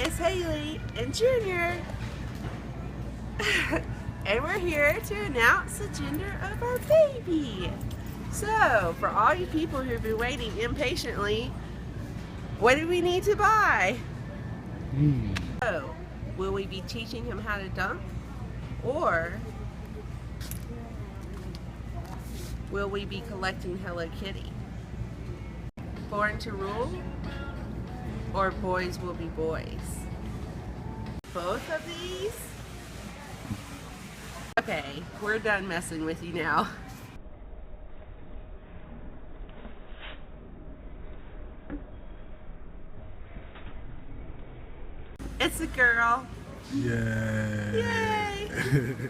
it's Hailey and Junior. And we're here to announce the gender of our baby. So, for all you people who've been waiting impatiently, what do we need to buy? So, will we be teaching him how to dunk? Or will we be collecting Hello Kitty? Born to rule? Or boys will be boys? Both of these? Okay, we're done messing with you now. It's a girl. Yay! Yay!